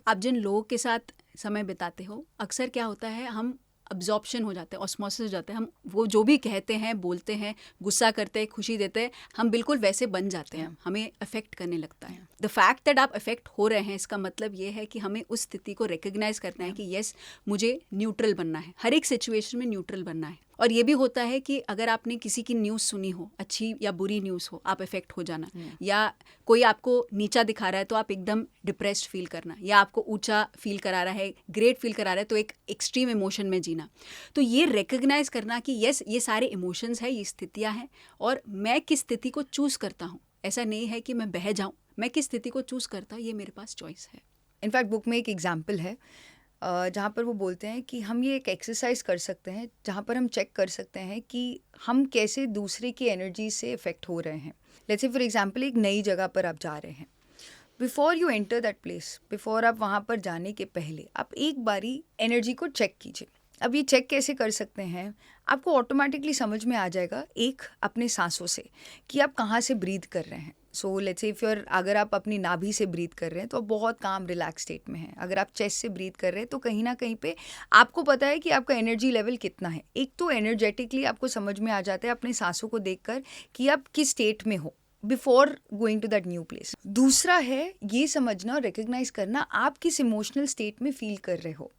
आप जिन लोगों के साथ समय बिताते हो, अक्सर क्या होता है, हम अब्जॉर्प्शन हो जाते हैं, ऑस्मोसिस हो जाते हैं, हम वो जो भी कहते हैं, बोलते हैं, गुस्सा करते हैं, खुशी देते हैं, हम बिल्कुल वैसे बन जाते हैं, हमें अफेक्ट करने लगता है। द फैक्ट दैट आप अफेक्ट हो रहे हैं, इसका मतलब ये है कि हमें उस स्थिति को रिकग्नाइज करना है कि यस, मुझे न्यूट्रल बनना है, हर एक सिचुएशन में न्यूट्रल बनना है। और ये भी होता है कि अगर आपने किसी की न्यूज़ सुनी हो, अच्छी या बुरी न्यूज़ हो, आप इफेक्ट हो जाना, या कोई आपको नीचा दिखा रहा है तो आप एकदम डिप्रेस्ड फील करना, या आपको ऊंचा फील करा रहा है, ग्रेट फील करा रहा है तो एक एक्सट्रीम इमोशन में जीना। तो ये रिकग्नाइज करना कि यस, ये सारे इमोशंस हैं, ये स्थितियाँ हैं, और मैं किस स्थिति को चूज़ करता हूँ। ऐसा नहीं है कि मैं बह जाऊँ, मैं किस स्थिति को चूज़ करता हूँ, ये मेरे पास चॉइस है। इनफैक्ट बुक में एक एग्जाम्पल है जहाँ पर वो बोलते हैं कि हम ये एक एक्सरसाइज कर सकते हैं जहाँ पर हम चेक कर सकते हैं कि हम कैसे दूसरे की एनर्जी से इफेक्ट हो रहे हैं। लेट्स से फॉर एग्जांपल एक नई जगह पर आप जा रहे हैं। Before you enter that place, before आप वहाँ पर जाने के पहले आप एक बारी एनर्जी को चेक कीजिए। अब ये चेक कैसे कर सकते हैं, आपको ऑटोमेटिकली समझ में आ जाएगा एक अपने सांसों से कि आप कहाँ से ब्रीथ कर रहे हैं। सो लेट्स से इफ अगर आप अपनी नाभि से ब्रीथ कर रहे हैं तो आप बहुत काम रिलैक्स स्टेट में हैं। अगर आप चेस्ट से ब्रीथ कर रहे हैं तो कहीं ना कहीं पे आपको पता है कि आपका एनर्जी लेवल कितना है। एक तो एनर्जेटिकली आपको समझ में आ जाता है अपने सांसों को देखकर कि आप किस स्टेट में हो before going to that new place. दूसरा है ये समझना और रिकग्नाइज करना आप किस इमोशनल स्टेट में फील कर रहे हो।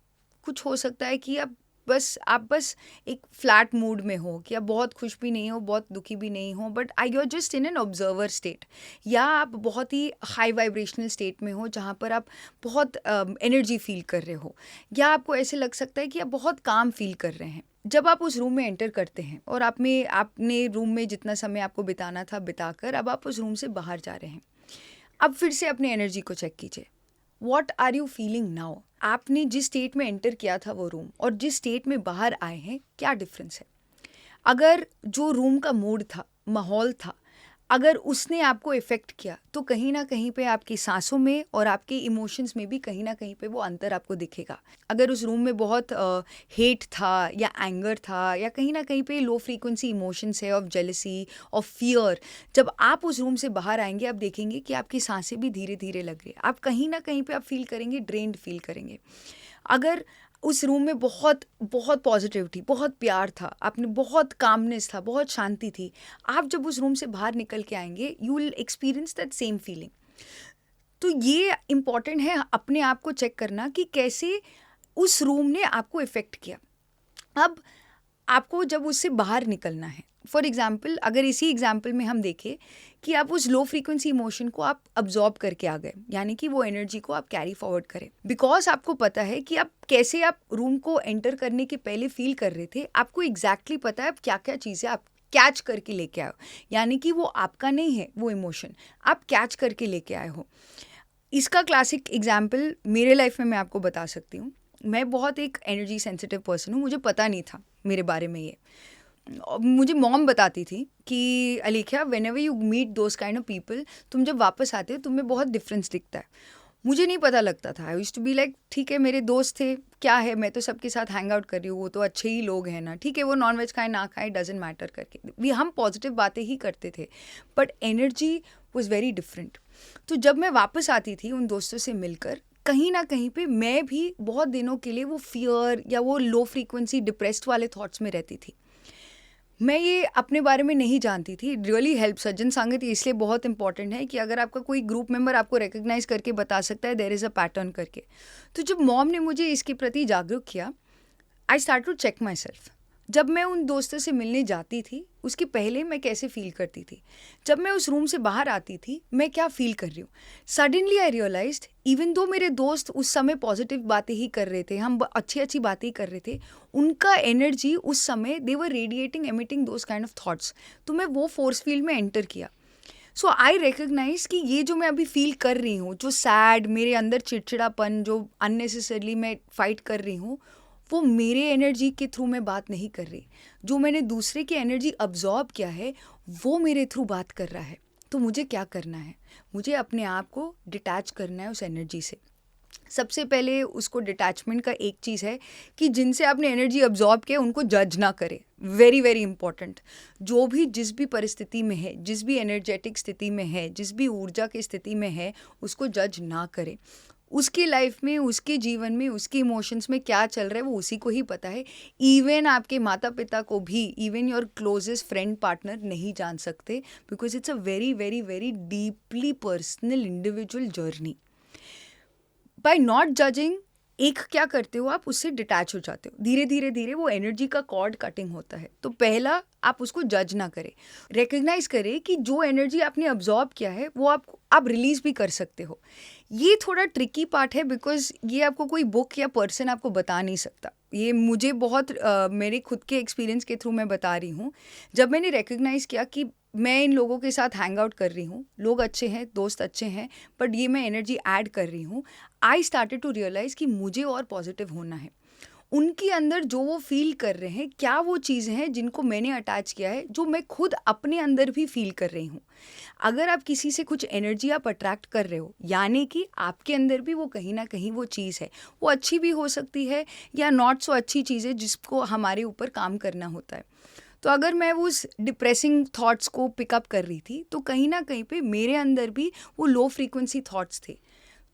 कुछ हो सकता है कि आप बस एक फ्लैट मूड में हो, कि आप बहुत खुश भी नहीं हो, बहुत दुखी भी नहीं हो, but you are just in an observer state. या आप बहुत ही हाई वाइब्रेशनल स्टेट में हो जहाँ पर आप बहुत एनर्जी फील कर रहे हो। या आपको ऐसे लग सकता है कि आप बहुत काम फील कर रहे हैं। जब आप उस रूम में एंटर करते हैं और आपने रूम में जितना समय आपको बिताना था बिताकर अब आप उस रूम से बाहर जा रहे हैं, अब फिर से अपनी एनर्जी को चेक कीजिए। What are you feeling now? आपने जिस स्टेट में एंटर किया था वो रूम और जिस स्टेट में बाहर आए हैं, क्या डिफरेंस है? अगर जो रूम का मूड था, माहौल था, अगर उसने आपको इफ़ेक्ट किया तो कहीं ना कहीं पे आपकी सांसों में और आपके इमोशंस में भी कहीं ना कहीं पे वो अंतर आपको दिखेगा। अगर उस रूम में बहुत हेट था या एंगर था या कहीं ना कहीं पे लो फ्रीक्वेंसी इमोशंस है ऑफ जेलसी, ऑफ फियर, जब आप उस रूम से बाहर आएंगे आप देखेंगे कि आपकी सांसें भी धीरे धीरे लग रही है। आप कहीं ना कहीं पे आप फील करेंगे ड्रेन्ड फील करेंगे। अगर उस रूम में बहुत बहुत पॉजिटिविटी, बहुत प्यार था, आपने बहुत कामनेस था, बहुत शांति थी, आप जब उस रूम से बाहर निकल के आएंगे you will experience that same feeling. तो ये इम्पॉर्टेंट है अपने आप को चेक करना कि कैसे उस रूम ने आपको इफ़ेक्ट किया। अब आपको जब उससे बाहर निकलना है, फॉर एग्जाम्पल अगर इसी एग्जाम्पल में हम देखें कि आप उस लो फ्रीक्वेंसी इमोशन को आप अब्जॉर्ब करके आ गए, यानी कि वो एनर्जी को आप कैरी फॉरवर्ड करें, बिकॉज आपको पता है कि आप कैसे आप रूम को एंटर करने के पहले फील कर रहे थे। आपको एग्जैक्टली पता है आप क्या क्या चीज़ें आप कैच करके लेके आए हो, यानी कि वो आपका नहीं है, वो इमोशन आप कैच करके लेके आए हो। इसका क्लासिक एग्जाम्पल मेरे लाइफ में मैं आपको बता सकती हूँ। मैं बहुत एक एनर्जी सेंसिटिव पर्सन हूँ, मुझे पता नहीं था मेरे बारे में ये। मुझे मॉम बताती थी कि Alekhya whenever you meet those kind of people, तुम जब वापस आते हो तुम्हें बहुत डिफरेंस दिखता है। मुझे नहीं पता लगता था। I used to be like ठीक है मेरे दोस्त थे, क्या है, मैं तो सबके साथ हैंग आउट कर रही हूँ, वो तो अच्छे ही लोग हैं ना, ठीक है वो नॉन वेज खाए ना खाए डजेंट मैटर करके हम पॉजिटिव बातें ही करते थे, but energy was very different. तो जब मैं वापस आती थी उन दोस्तों से मिलकर, कहीं ना कहीं पे मैं भी बहुत दिनों के लिए वो फियर या वो लो फ्रीक्वेंसी डिप्रेस्ड वाले थॉट्स में रहती थी। मैं ये अपने बारे में नहीं जानती थी। रियली हेल्प सज्जन संगत इसलिए बहुत इंपॉर्टेंट है कि अगर आपका कोई ग्रुप मेंबर आपको रिकग्नाइज करके बता सकता है देयर इज़ अ पैटर्न करके। तो जब मॉम ने मुझे इसके प्रति जागरूक किया, I start to check myself. जब मैं उन दोस्तों से मिलने जाती थी उसके पहले मैं कैसे फील करती थी, जब मैं उस रूम से बाहर आती थी मैं क्या फील कर रही हूँ। Suddenly I realised even though मेरे दोस्त उस समय पॉजिटिव बातें ही कर रहे थे, हम अच्छी अच्छी बातें ही कर रहे थे, उनका एनर्जी उस समय they were radiating emitting those kind of thoughts. तो मैं वो फोर्स फील्ड में एंटर किया। सो आई रिकग्नाइज कि ये जो मैं अभी फील कर रही हूँ, जो सैड मेरे अंदर चिड़चिड़ापन जो अननेसेसरली मैं फाइट कर रही हूँ, वो मेरे एनर्जी के थ्रू मैं बात नहीं कर रही। जो मैंने दूसरे की एनर्जी अब्जॉर्ब किया है वो मेरे थ्रू बात कर रहा है। तो मुझे क्या करना है, मुझे अपने आप को डिटैच करना है उस एनर्जी से। सबसे पहले उसको डिटैचमेंट का एक चीज़ है कि जिनसे आपने एनर्जी अब्जॉर्ब किया उनको जज ना करें। Very very important. जो भी जिस भी परिस्थिति में है, जिस भी एनर्जेटिक स्थिति में है, जिस भी ऊर्जा की स्थिति में है, उसको जज ना करें। उसकी लाइफ में, उसके जीवन में, उसके इमोशंस में क्या चल रहा है वो उसी को ही पता है। इवन आपके माता पिता को भी, even your closest friend partner नहीं जान सकते, because it's a very very very deeply personal individual journey. By not judging, एक क्या करते हो आप, उससे डिटैच हो जाते हो। धीरे धीरे धीरे वो एनर्जी का कॉर्ड कटिंग होता है। तो पहला आप उसको जज ना करें, रिकग्नाइज करें कि जो एनर्जी आपने अब्जॉर्ब किया है वो आप रिलीज भी कर सकते हो। ये थोड़ा ट्रिकी पार्ट है, बिकॉज ये आपको कोई बुक या पर्सन आपको बता नहीं सकता। ये मुझे बहुत मेरे खुद के एक्सपीरियंस के थ्रू मैं बता रही हूँ। जब मैंने रिकग्नाइज किया कि मैं इन लोगों के साथ हैंग आउट कर रही हूँ, लोग अच्छे हैं, दोस्त अच्छे हैं, बट ये मैं एनर्जी ऐड कर रही हूँ, आई स्टार्टेड टू रियलाइज कि मुझे और पॉजिटिव होना है। उनके अंदर जो वो फील कर रहे हैं, क्या वो चीज़ें हैं जिनको मैंने अटैच किया है, जो मैं खुद अपने अंदर भी फील कर रही हूँ। अगर आप किसी से कुछ एनर्जी आप अट्रैक्ट कर रहे हो, यानी कि आपके अंदर भी वो कहीं ना कहीं वो चीज़ है। वो अच्छी भी हो सकती है या नॉट सो अच्छी चीज़ है, जिसको हमारे ऊपर काम करना होता है। तो अगर मैं उस डिप्रेसिंग थॉट्स को पिकअप कर रही थी, तो कहीं ना कहीं पे मेरे अंदर भी वो लो फ्रीक्वेंसी थॉट्स थे।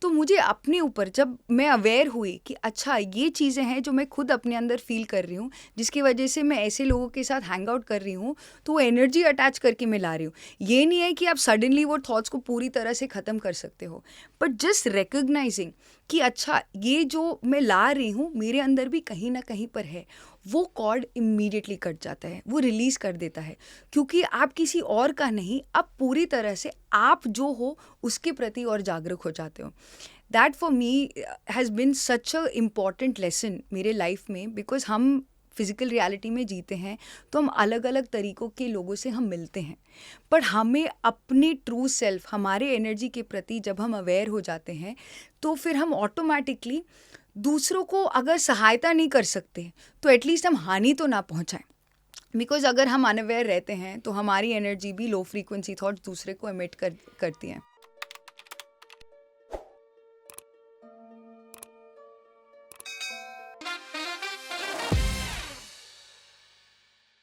तो मुझे अपने ऊपर, जब मैं अवेयर हुई कि अच्छा ये चीज़ें हैं जो मैं खुद अपने अंदर फील कर रही हूँ, जिसकी वजह से मैं ऐसे लोगों के साथ हैंग आउट कर रही हूँ, तो वो एनर्जी अटैच करके मैं ला रही हूँ। ये नहीं है कि आप सडनली वो थॉट्स को पूरी तरह से ख़त्म कर सकते हो, बट जस्ट रिकग्नाइजिंग कि अच्छा ये जो मैं ला रही हूँ मेरे अंदर भी कहीं ना कहीं पर है, वो कॉर्ड इमीडिएटली कट जाता है, वो रिलीज़ कर देता है। क्योंकि आप किसी और का नहीं, अब पूरी तरह से आप जो हो उसके प्रति और जागरूक हो जाते हो। That for me has been such a important lesson मेरे लाइफ में, बिकॉज हम फिज़िकल रियलिटी में जीते हैं, तो हम अलग अलग तरीक़ों के लोगों से हम मिलते हैं, पर हमें अपने ट्रू सेल्फ, हमारे एनर्जी के प्रति जब हम अवेयर हो जाते हैं, तो फिर हम ऑटोमेटिकली दूसरों को अगर सहायता नहीं कर सकते, तो एटलीस्ट हम हानि तो ना पहुंचाएं। बिकॉज अगर हम अनअवेयर रहते हैं तो हमारी एनर्जी भी लो फ्रीक्वेंसी थॉट्स दूसरे को एमिट करती हैं।